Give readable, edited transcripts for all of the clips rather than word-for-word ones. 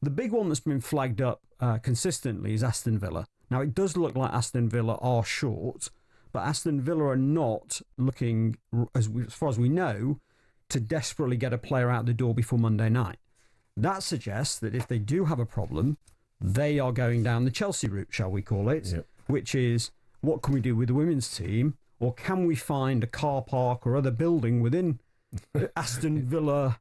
The big one that's been flagged up consistently is Aston Villa. Now, it does look like Aston Villa are short, but Aston Villa are not looking, as far as we know, to desperately get a player out the door before Monday night. That suggests that if they do have a problem, they are going down the Chelsea route, shall we call it, which is, what can we do with the women's team? Or can we find a car park or other building within Aston Villa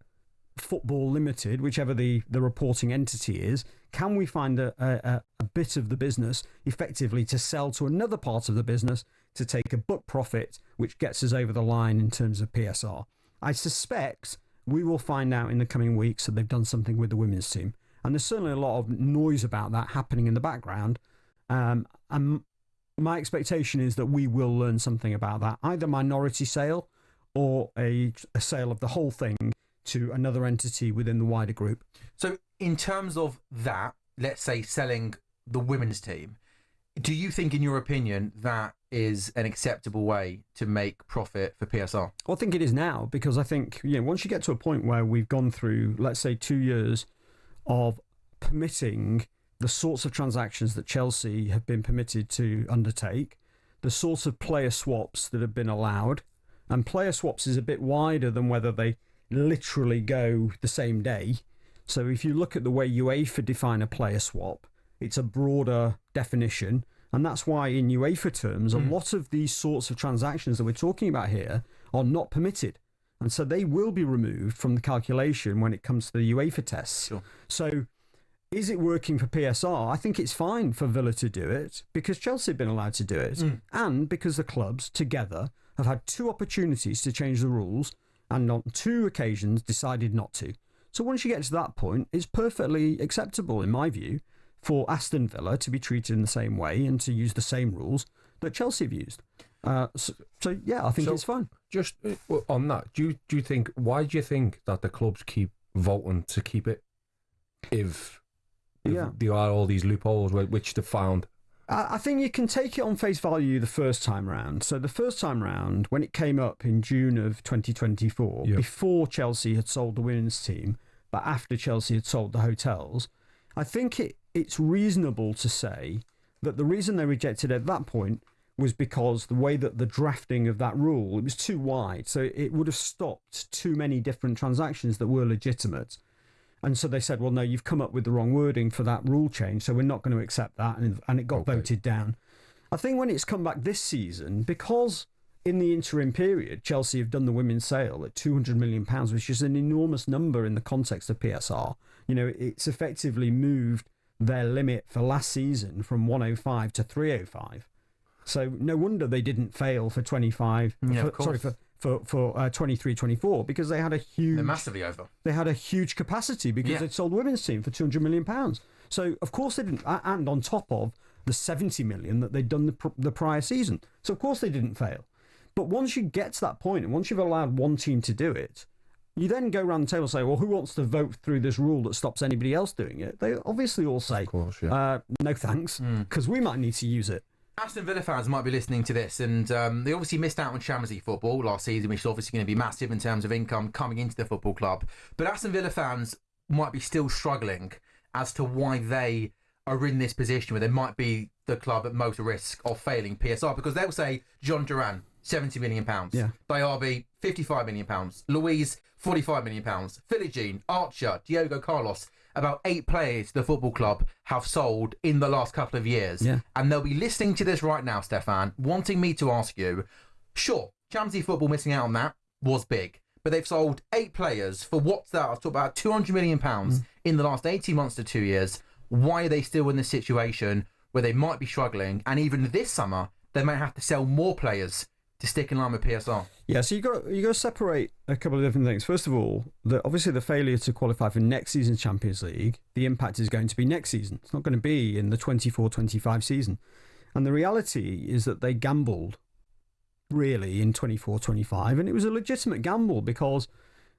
Football Limited, whichever the reporting entity is? Can we find a bit of the business effectively to sell to another part of the business to take a book profit, which gets us over the line in terms of PSR? I suspect we will find out in the coming weeks that they've done something with the women's team. And there's certainly a lot of noise about that happening in the background. And my expectation is that we will learn something about that, either minority sale or a sale of the whole thing to another entity within the wider group. So in terms of that, let's say selling the women's team, do you think, in your opinion, that is an acceptable way to make profit for PSR? Well, I think it is now, because I think, once you get to a point where we've gone through, let's say, 2 years of permitting the sorts of transactions that Chelsea have been permitted to undertake, the sorts of player swaps that have been allowed, and player swaps is a bit wider than whether they literally go the same day. So if you look at the way UEFA define a player swap, it's a broader definition, and that's why in UEFA terms, a lot of these sorts of transactions that we're talking about here are not permitted. And so they will be removed from the calculation when it comes to the UEFA tests. Sure. So is it working for PSR? I think it's fine for Villa to do it because Chelsea have been allowed to do it, and because the clubs together have had 2 opportunities to change the rules and on 2 occasions decided not to. So once you get to that point, it's perfectly acceptable, in my view, for Aston Villa to be treated in the same way and to use the same rules that Chelsea have used. So yeah, I think it's fine. Just on that, why do you think that the clubs keep voting to keep it if there are all these loopholes which they've found? I think you can take it on face value the first time round. So the first time round, when it came up in June of 2024, before Chelsea had sold the women's team, but after Chelsea had sold the hotels, I think it's reasonable to say that the reason they rejected it at that point was because the way that the drafting of that rule, it was too wide. So it would have stopped too many different transactions that were legitimate. And so they said, well, no, you've come up with the wrong wording for that rule change, so we're not going to accept that. And it got voted down. I think when it's come back this season, because in the interim period, Chelsea have done the women's sale at £200 million, which is an enormous number in the context of PSR. It's effectively moved their limit for last season from 105 to 305. So no wonder they didn't fail for 25. For 23-24, because they had a huge... They're massively over. They had a huge capacity because they'd sold women's team for £200 million. So, of course, they didn't... And on top of the 70 million that they'd done the prior season. So, of course, they didn't fail. But once you get to that point, and once you've allowed one team to do it, you then go around the table and say, well, who wants to vote through this rule that stops anybody else doing it? They obviously all say, no thanks, because we might need to use it. Aston Villa fans might be listening to this, and they obviously missed out on Champions League football last season, which is obviously going to be massive in terms of income coming into the football club. But Aston Villa fans might be still struggling as to why they are in this position where they might be the club at most risk of failing PSR, because they'll say John Duran, £70 million. Diaby, £55 million. Louise, £45 million. Philip Jean, Archer, Diogo Carlos. About 8 players the football club have sold in the last couple of years. And they'll be listening to this right now, Stefan, wanting me to ask you, sure, Champions League football missing out on that was big, but they've sold 8 players for what's that? I've talked about £200 million in the last 18 months to 2 years. Why are they still in this situation where they might be struggling? And even this summer, they may have to sell more players to stick in line with PSR. Yeah, so you got to separate a couple of different things. First of all, obviously the failure to qualify for next season's Champions League, the impact is going to be next season. It's not going to be in the 24-25 season. And the reality is that they gambled, really, in 24-25, and it was a legitimate gamble because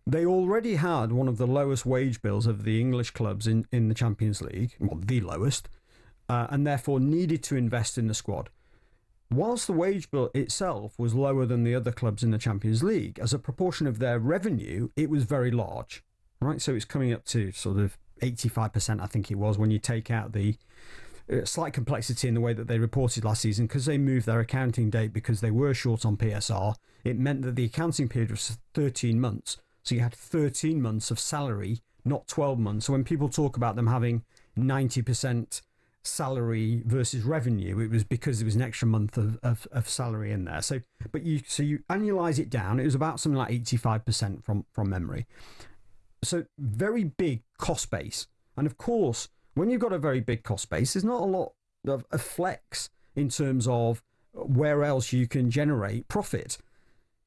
they already had one of the lowest wage bills of the English clubs in the Champions League, well, the lowest, and therefore needed to invest in the squad. Whilst the wage bill itself was lower than the other clubs in the Champions League, as a proportion of their revenue, it was very large, right? So it's coming up to sort of 85%, I think it was, when you take out the slight complexity in the way that they reported last season, because they moved their accounting date because they were short on PSR. It meant that the accounting period was 13 months. So you had 13 months of salary, not 12 months. So when people talk about them having 90% salary versus revenue, it was because there was an extra month of salary in there. So you annualize it down, it was about something like 85% from memory. So very big cost base. And of course, when you've got a very big cost base, there's not a lot of flex in terms of where else you can generate profit,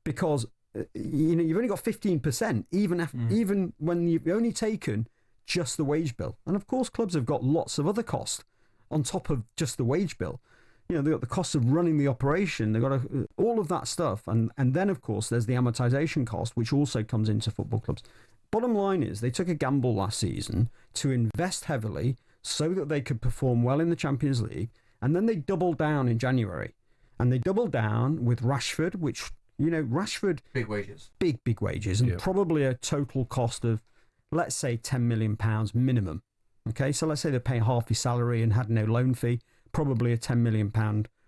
because you've only got 15%, even when you've only taken just the wage bill. And of course, clubs have got lots of other costs on top of just the wage bill. They've got the cost of running the operation, they've got all of that stuff, and then of course there's the amortization cost, which also comes into football clubs. Bottom line is, they took a gamble last season to invest heavily so that they could perform well in the Champions League, and then they doubled down in January. And they doubled down with Rashford, which, Rashford... Big wages. Big wages, and probably a total cost of, let's say, £10 million minimum. Okay, so let's say they pay half his salary and had no loan fee, probably a £10 million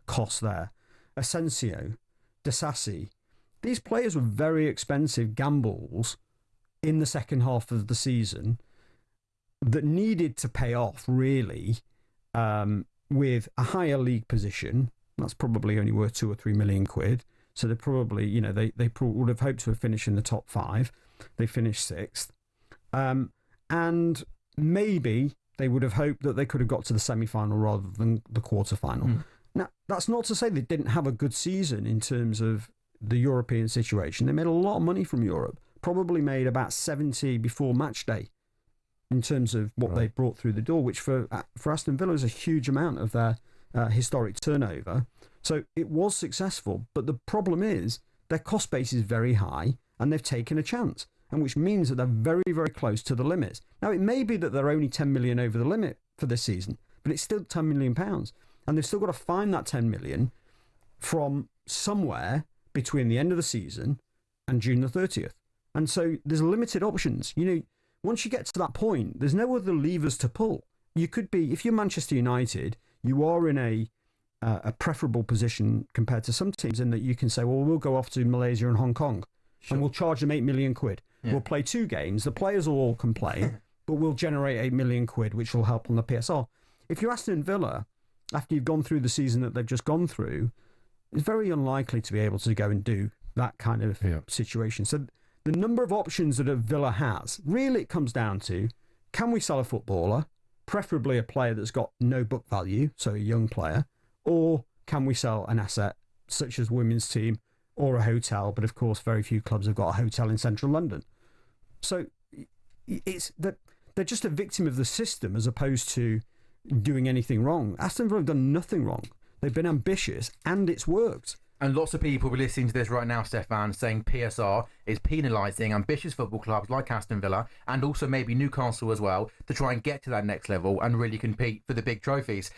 cost there. Asensio, Disasi, these players were very expensive gambles in the second half of the season that needed to pay off, really, with a higher league position. That's probably only worth £2 or £3 million. So they probably, they would have hoped to have finished in the top 5. They finished 6th. And maybe they would have hoped that they could have got to the semi-final rather than the quarter-final. Now, that's not to say they didn't have a good season in terms of the European situation. They made a lot of money from Europe, probably made about 70 before match day in terms of what they brought through the door, which for Aston Villa is a huge amount of their historic turnover. So it was successful, but the problem is their cost base is very high and they've taken a chance, and which means that they're very, very close to the limits. Now, it may be that they're only 10 million over the limit for this season, but it's still £10 million, and they've still got to find that 10 million from somewhere between the end of the season and June the 30th. And so there's limited options. Once you get to that point, there's no other levers to pull. You could be, if you're Manchester United, you are in a preferable position compared to some teams in that you can say, well, we'll go off to Malaysia and Hong Kong and we'll charge them £8 million. Yeah. We'll play 2 games. The players will all complain, but we'll generate £8 million, which will help on the PSR. If you're Aston Villa, after you've gone through the season that they've just gone through, it's very unlikely to be able to go and do that kind of situation. So the number of options that a Villa has, really it comes down to, can we sell a footballer, preferably a player that's got no book value, so a young player, or can we sell an asset such as women's team or a hotel? But of course, very few clubs have got a hotel in central London. So it's that they're just a victim of the system as opposed to doing anything wrong. Aston Villa have done nothing wrong. They've been ambitious and it's worked. And lots of people will be listening to this right now, Stefan, saying PSR is penalising ambitious football clubs like Aston Villa and also maybe Newcastle as well to try and get to that next level and really compete for the big trophies.